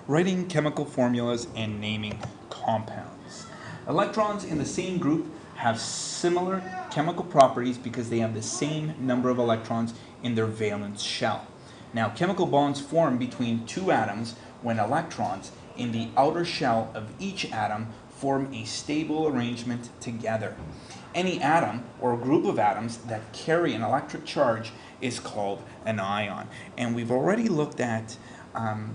Writing chemical formulas and naming compounds. Electrons in the same group have similar chemical properties because they have the same number of electrons in their valence shell. Now, chemical bonds form between two atoms when electrons in the outer shell of each atom form a stable arrangement together. Any atom or group of atoms that carry an electric charge is called an ion. And we've already looked at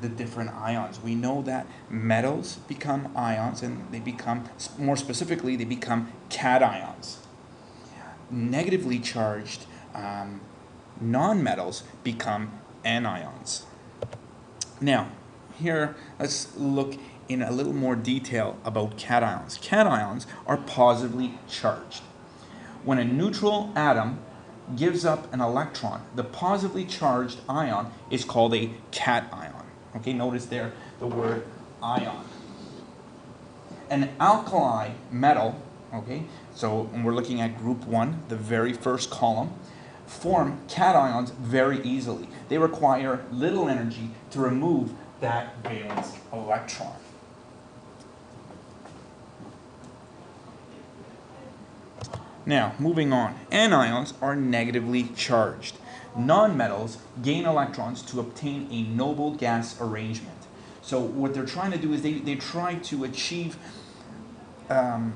the different ions. We know that metals become ions, and they become, more specifically, they become cations. Negatively charged nonmetals become anions. Now, here, let's look in a little more detail about cations. Cations are positively charged. When a neutral atom gives up an electron, the positively charged ion is called a cation. Okay, notice there the word ion. An alkali metal, okay, so when we're looking at group 1, the very first column, form cations very easily. They require little energy to remove that valence electron. Now, moving on. Anions are negatively charged. Nonmetals gain electrons to obtain a noble gas arrangement. So what they're trying to do is they try to achieve an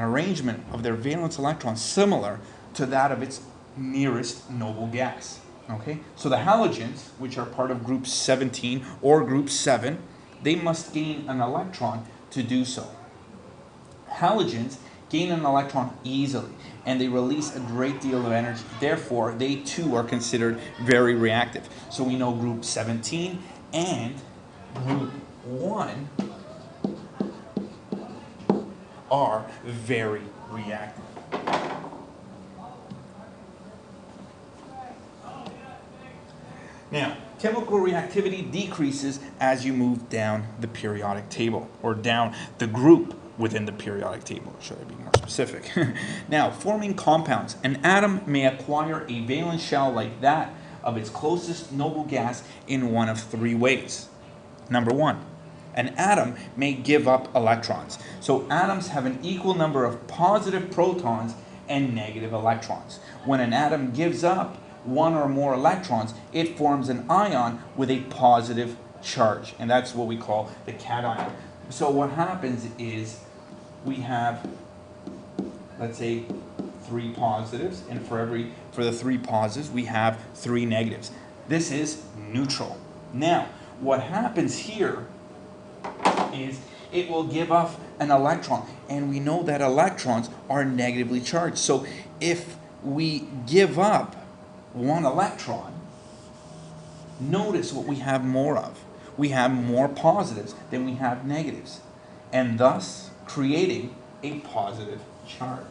arrangement of their valence electrons similar to that of its nearest noble gas. Okay? So the halogens, which are part of group 17 or group 7, they must gain an electron to do so. Halogens gain an electron easily, and they release a great deal of energy. Therefore, they too are considered very reactive. So we know group 17 and group 1 are very reactive. Now, chemical reactivity decreases as you move down the periodic table, or down the group within the periodic table, should I be more specific. Now, forming compounds. An atom may acquire a valence shell like that of its closest noble gas in one of 3 ways. Number 1, an atom may give up electrons. So atoms have an equal number of positive protons and negative electrons. When an atom gives up one or more electrons, it forms an ion with a positive charge, and that's what we call the cation. So what happens is we have, let's say, 3 positives, and for the 3 positives we have 3 negatives. This is neutral. Now, what happens here is it will give off an electron, and we know that electrons are negatively charged. So if we give up 1 electron, notice what we have more of. We have more positives than we have negatives, and thus creating a positive charge.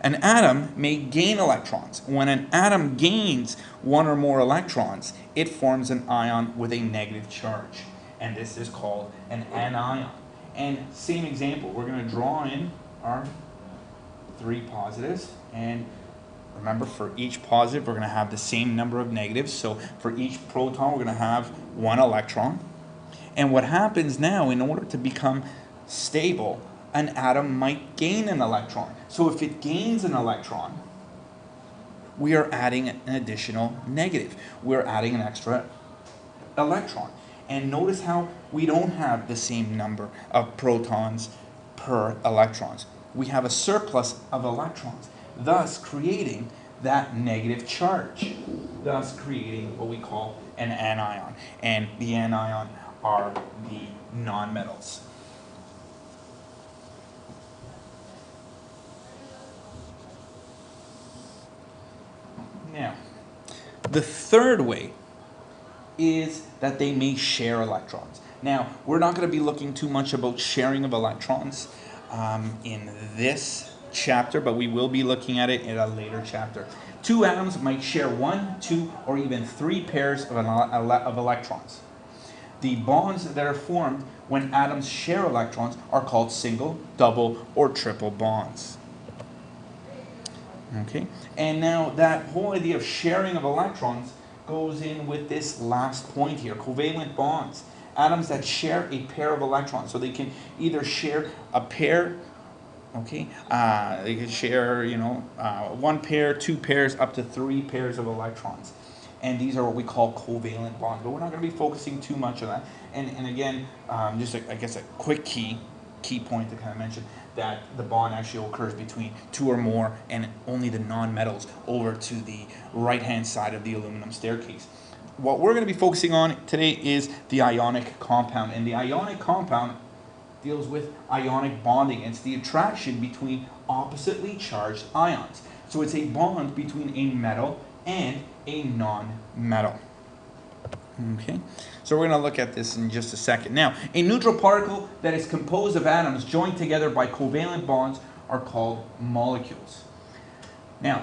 An atom may gain electrons. When an atom gains 1 or more electrons, it forms an ion with a negative charge, and this is called an anion. And same example, we're going to draw in our 3 positives, and remember, for each positive we're going to have the same number of negatives. So for each proton we're going to have 1 electron. And what happens now, in order to become stable, an atom might gain an electron. So if it gains an electron, we are adding an additional negative. We're adding an extra electron. And notice how we don't have the same number of protons per electrons. We have a surplus of electrons, thus creating that negative charge, thus creating what we call an anion. And the anion are the nonmetals. Now, the third way is that they may share electrons. Now, we're not going to be looking too much about sharing of electrons in this chapter, but we will be looking at it in a later chapter. 2 atoms might share 1, 2, or even 3 pairs of electrons. The bonds that are formed when atoms share electrons are called single, double, or triple bonds. Okay, and now that whole idea of sharing of electrons goes in with this last point here, covalent bonds. Atoms that share a pair of electrons. So they can either share a pair, okay? They can share, one pair, two pairs, up to three pairs of electrons. And these are what we call covalent bonds. But we're not going to be focusing too much on that. And again, just I guess a quick key point to kind of mention that the bond actually occurs between two or more and only the nonmetals over to the right-hand side of the aluminum staircase. What we're going to be focusing on today is the ionic compound. And the ionic compound deals with ionic bonding. It's the attraction between oppositely charged ions. So it's a bond between a metal and a non-metal. Okay, so we're going to look at this in just a second. Now, a neutral particle that is composed of atoms joined together by covalent bonds are called molecules. Now,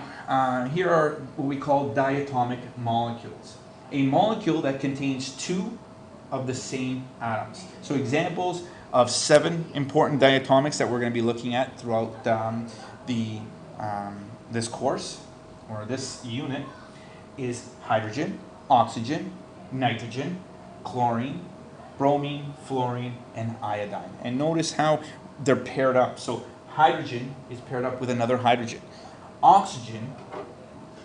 here are what we call diatomic molecules. A molecule that contains two of the same atoms. So examples of 7 important diatomics that we're going to be looking at throughout this course, or this unit, is hydrogen, oxygen, nitrogen, chlorine, bromine, fluorine, and iodine. And notice how they're paired up. So hydrogen is paired up with another hydrogen. Oxygen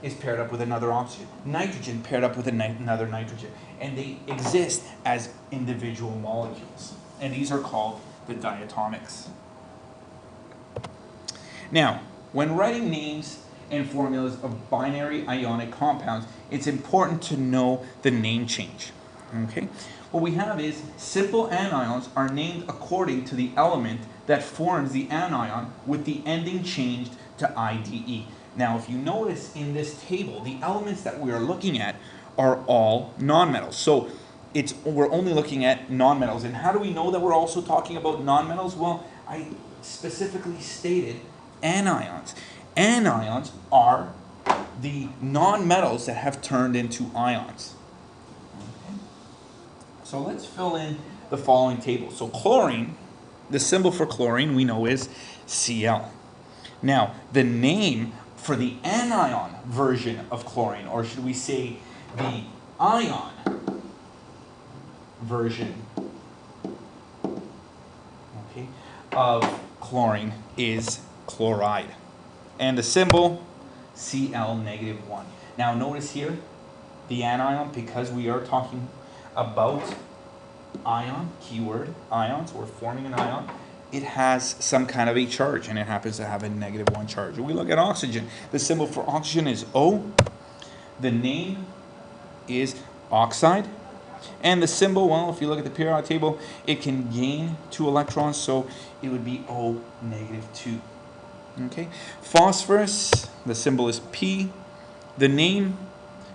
is paired up with another oxygen. Nitrogen paired up with another nitrogen. And they exist as individual molecules. And these are called the diatomics. Now, when writing names and formulas of binary ionic compounds, it's important to know the name change. Okay? What we have is simple anions are named according to the element that forms the anion with the ending changed to IDE. Now, if you notice in this table, the elements that we are looking at are all nonmetals. So we're only looking at nonmetals. And how do we know that we're also talking about nonmetals? Well, I specifically stated anions. Anions are the nonmetals that have turned into ions. Okay. So let's fill in the following table. So chlorine, the symbol for chlorine we know is Cl. Now, the name for the anion version of chlorine, or should we say the ion version, okay, of chlorine is chloride. And the symbol Cl-1. Now notice here, the anion, because we are talking about ion, keyword, ions, we're forming an ion, it has some kind of a charge, and it happens to have a -1 charge. When we look at oxygen, the symbol for oxygen is O. The name is oxide. And the symbol, well, if you look at the periodic table, it can gain 2 electrons, so it would be O-2. Okay. Phosphorus, the symbol is P. The name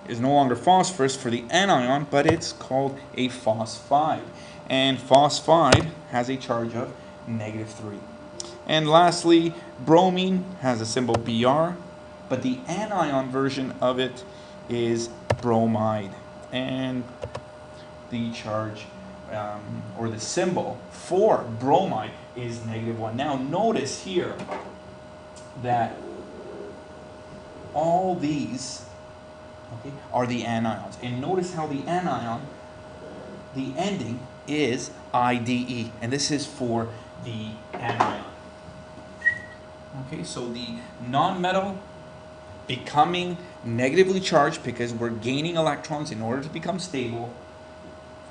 is no longer phosphorus for the anion, but it's called a phosphide. And phosphide has a charge of -3. And lastly, bromine has a symbol Br, but the anion version of it is bromide. And the charge, or the symbol for bromide is -1. Now notice here that all these, okay, are the anions. And notice how the anion, the ending is IDE. And this is for the anion. Okay, so the nonmetal becoming negatively charged because we're gaining electrons in order to become stable,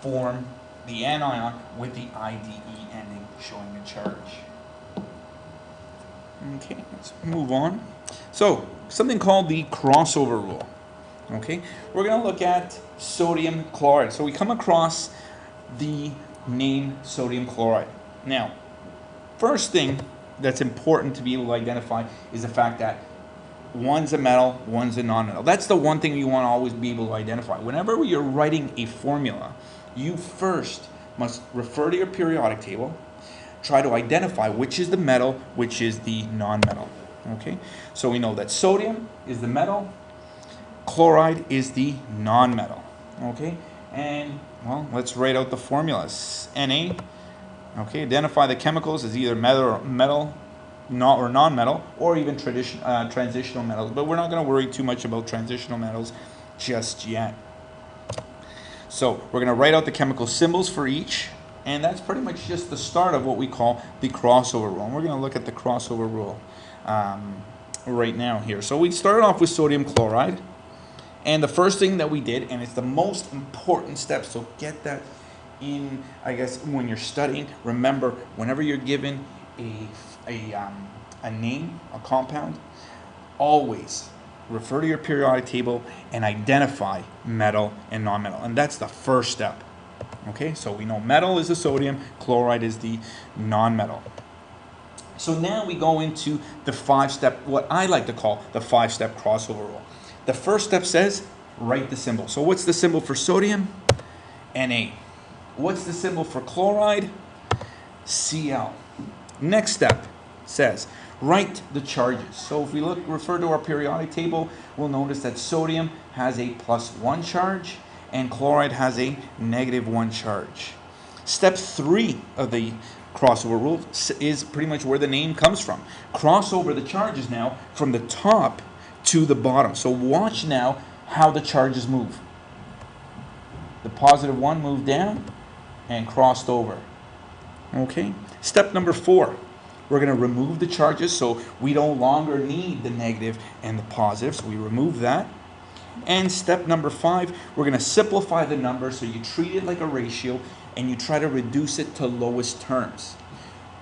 form the anion with the IDE ending showing a charge. Okay, let's move on. So, something called the crossover rule. Okay, we're going to look at sodium chloride. So we come across the name sodium chloride. Now, first thing that's important to be able to identify is the fact that one's a metal, one's a non-metal. That's the one thing you want to always be able to identify. Whenever you're writing a formula, you first must refer to your periodic table, try to identify which is the metal, which is the non-metal. Okay, so we know that sodium is the metal, chloride is the non-metal. Okay, and well, let's write out the formulas. Na. Okay, identify the chemicals as either metal, or non-metal, or even transitional metals. But we're not going to worry too much about transitional metals just yet. So we're going to write out the chemical symbols for each, and that's pretty much just the start of what we call the crossover rule. And we're going to look at the crossover rule right now here. So we started off with sodium chloride, and the first thing that we did, and it's the most important step, so get that in, I guess, when you're studying. Remember, whenever you're given a name, a compound, always refer to your periodic table and identify metal and non-metal. And that's the first step. Okay, so we know metal is the sodium, chloride is the non-metal. So now we go into the 5-step, what I like to call the 5-step crossover rule. The first step says, write the symbol. So what's the symbol for sodium? Na. What's the symbol for chloride? Cl. Next step says, write the charges. So if we refer to our periodic table, we'll notice that sodium has a +1 charge and chloride has a -1 charge. Step 3 of the crossover rule is pretty much where the name comes from. Cross over the charges now from the top to the bottom. So watch now how the charges move. The +1 moved down and crossed over. Okay. Step number 4. We're going to remove the charges, so we no longer need the negative and the positive, so we remove that. And step number 5, we're going to simplify the number, so you treat it like a ratio and you try to reduce it to lowest terms.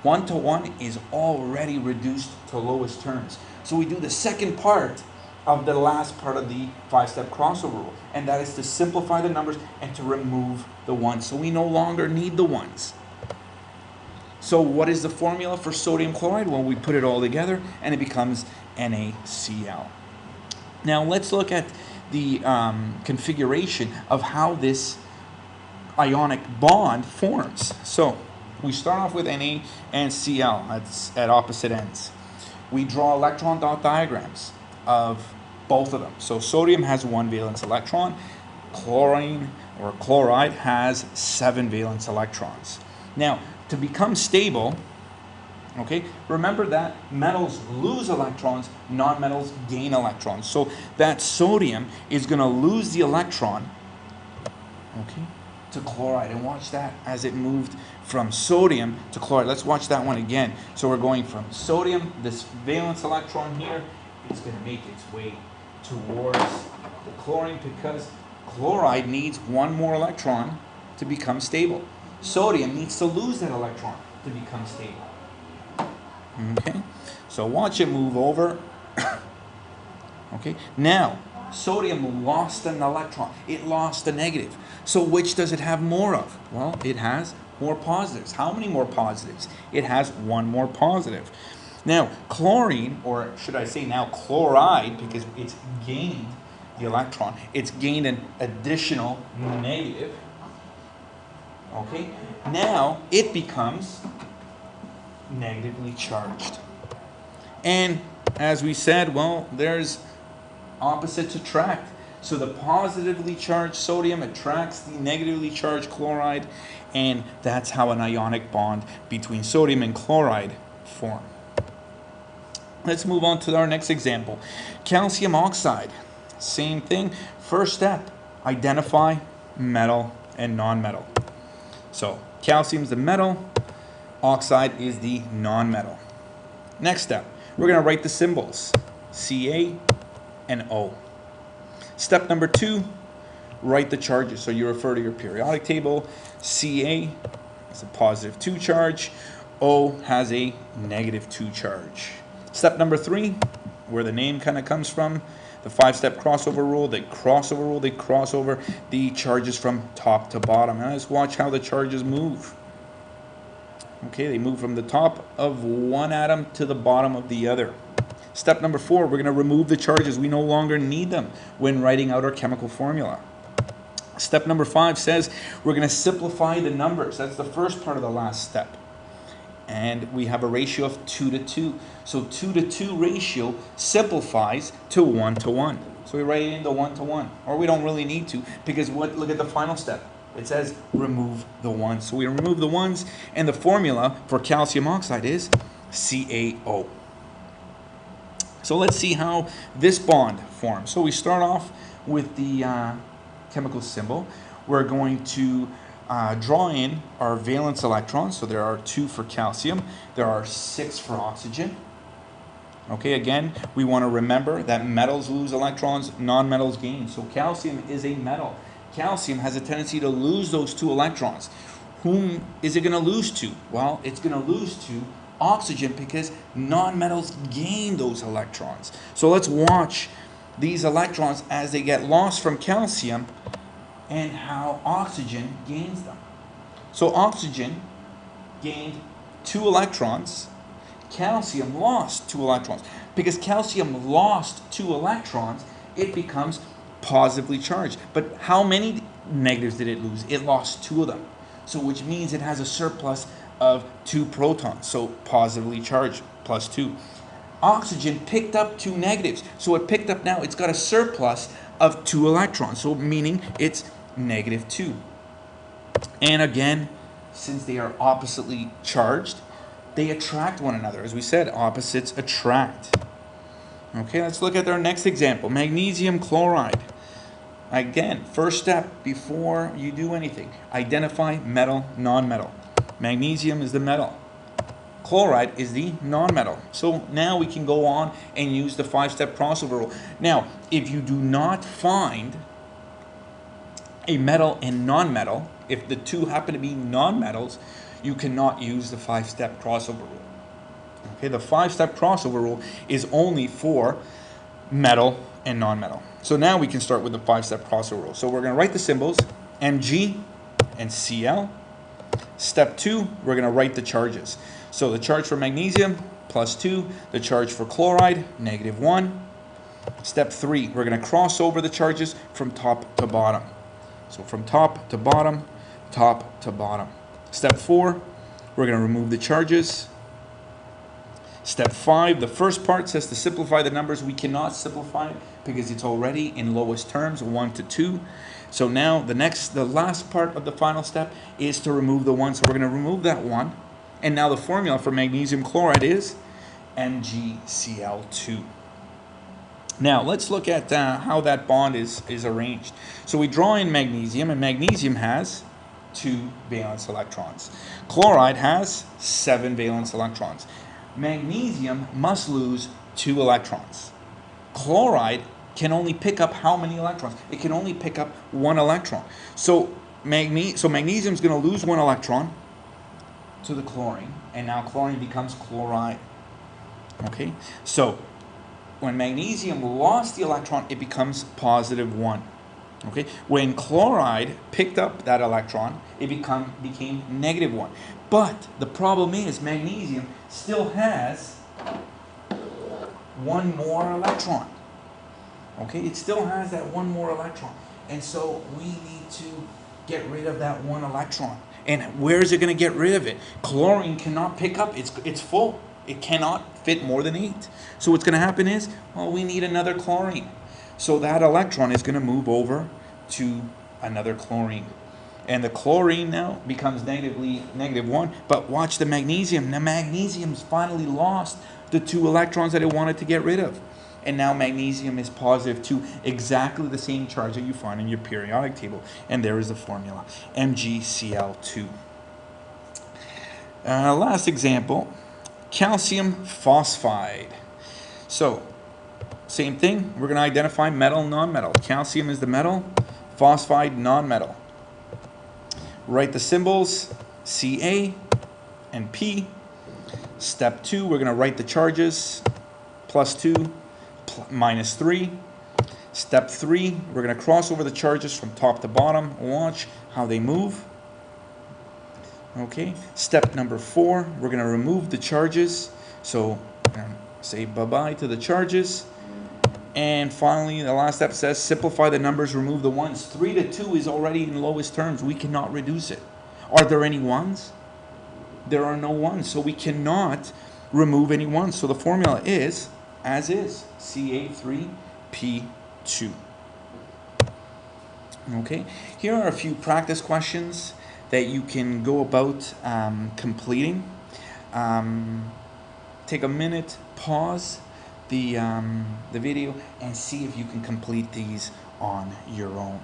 1 to 1 is already reduced to lowest terms. So we do the second part of the last part of the 5-step crossover rule, and that is to simplify the numbers and to remove the ones, so we no longer need the ones. So what is the formula for sodium chloride? Well, we put it all together and it becomes NaCl. Now let's look at the configuration of how this ionic bond forms. So we start off with Na and Cl at opposite ends. We draw electron dot diagrams of both of them. So sodium has 1 valence electron, chloride has 7 valence electrons. Now, to become stable, okay, remember that metals lose electrons, non-metals gain electrons. So that sodium is going to lose the electron, okay, to chloride. And watch that as it moved from sodium to chloride. Let's watch that one again. So we're going from sodium, this valence electron here, it's going to make its way towards the chlorine because chloride needs 1 more electron to become stable. Sodium needs to lose that electron to become stable. Okay, so watch it move over. Okay, now sodium lost an electron. It lost a negative. So which does it have more of? Well, it has more positives. How many more positives? It has 1 more positive. Now, chlorine, or should I say now chloride, because it's gained the electron, it's gained an additional negative. Okay, now it becomes negatively charged. And as we said, well, there's opposites attract. So the positively charged sodium attracts the negatively charged chloride, and that's how an ionic bond between sodium and chloride form. Let's move on to our next example. Calcium oxide. Same thing. First step, identify metal and non-metal. So calcium is the metal, oxide is the non-metal. Next step, we're going to write the symbols, Ca and O. Step number 2, write the charges. So you refer to your periodic table. Ca is a +2 charge, O has a -2 charge. Step number 3, where the name kind of comes from, the 5-step crossover rule. They cross over the charges from top to bottom. And let's watch how the charges move. Okay, they move from the top of one atom to the bottom of the other. Step number 4, we're going to remove the charges. We no longer need them when writing out our chemical formula. Step number 5 says we're going to simplify the numbers. That's the first part of the last step. And we have a ratio of 2 to 2. So 2 to 2 ratio simplifies to 1 to 1. So we write it into 1 to 1. Or we don't really need to, because look at the final step. It says remove the 1s. So we remove the 1s, and the formula for calcium oxide is CaO. So let's see how this bond forms. So we start off with the chemical symbol. we're going to draw in our valence electrons. So there are 2 for calcium, there are 6 for oxygen. Okay, again, we want to remember that metals lose electrons, non-metals gain. So calcium is a metal. Calcium has a tendency to lose those 2 electrons. Whom is it going to lose to? Well, it's going to lose to oxygen because non-metals gain those electrons. So let's watch these electrons as they get lost from calcium and how oxygen gains them. So oxygen gained 2 electrons. Calcium lost 2 electrons. Because calcium lost 2 electrons, it becomes positively charged. But how many negatives did it lose? It lost 2 of them. So which means it has a surplus of 2 protons. So positively charged, plus 2. Oxygen picked up 2 negatives. So it picked up now, it's got a surplus of 2 electrons. So meaning it's -2. And again, since they are oppositely charged, they attract one another. As we said, opposites attract. Okay, let's look at our next example. Magnesium chloride. Again, first step before you do anything, identify metal, non-metal. Magnesium is the metal. Chloride is the non-metal. So now we can go on and use the 5-step crossover rule. Now, if you do not find a metal and non-metal, if the 2 happen to be non-metals, you cannot use the 5-step crossover rule. Okay, the 5-step crossover rule is only for metal and non-metal. So now we can start with the 5-step crossover rule. So we're going to write the symbols, Mg and Cl. Step 2, we're going to write the charges. So the charge for magnesium, +2. The charge for chloride, -1. Step 3, we're going to cross over the charges from top to bottom. So from top to bottom, top to bottom. Step 4, we're going to remove the charges. Step 5, the first part says to simplify the numbers. We cannot simplify it because it's already in lowest terms, 1 to 2. So now the last part of the final step is to remove the 1. So we're going to remove that 1. And now the formula for magnesium chloride is MgCl2. Now let's look at how that bond is arranged. So we draw in magnesium, and magnesium has 2 valence electrons. Chloride has 7 valence electrons. Magnesium must lose 2 electrons. Chloride can only pick up how many electrons? It can only pick up 1 electron. So magnesium is going to lose 1 electron to the chlorine, and now chlorine becomes chloride. Okay, so when magnesium lost the electron, it becomes +1. Okay, when chloride picked up that electron, it became -1. But the problem is magnesium still has 1 more electron. Okay, it still has that 1 more electron. And so we need to get rid of that 1 electron. And where is it going to get rid of it? Chlorine cannot pick up, it's full. It cannot fit more than 8. So what's going to happen is, well, we need another chlorine. So that electron is going to move over to another chlorine. And the chlorine now becomes -1. But watch the magnesium. The magnesium's finally lost the 2 electrons that it wanted to get rid of. And now magnesium is +2, exactly the same charge that you find in your periodic table. And there is the formula, MgCl2. Last example, calcium phosphide. So, same thing, we're going to identify metal, non-metal. Calcium is the metal, phosphide, non-metal. Write the symbols, Ca and P. Step 2, we're going to write the charges, +2, -3. Step 3, we're going to cross over the charges from top to bottom. Watch how they move. Okay. Step number 4, we're going to remove the charges. So we're going to say bye-bye to the charges. And finally, the last step says simplify the numbers, remove the 1s. 3 to 2 is already in lowest terms. We cannot reduce it. Are there any 1s? There are no 1s, so we cannot remove any 1s. So the formula is, as is, Ca3P2. Okay, here are a few practice questions that you can go about completing. Take a minute, pause the video, and see if you can complete these on your own.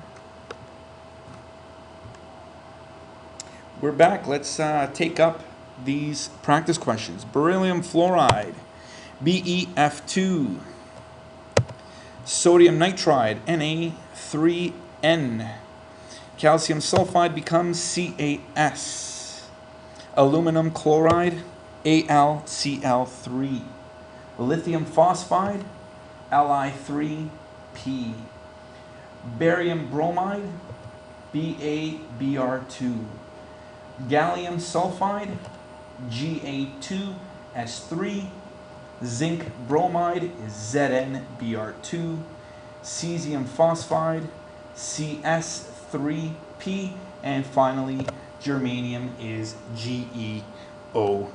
We're back. Let's take up these practice questions. Beryllium fluoride, BeF2. Sodium nitride, Na3N. Calcium sulfide becomes CaS. Aluminum chloride, AlCl3. Lithium phosphide, Li3P. Barium bromide, BaBr2. Gallium sulfide, Ga2S3. Zinc bromide is ZnBr2. Cesium phosphide, Cs3P. And finally, germanium is GeO.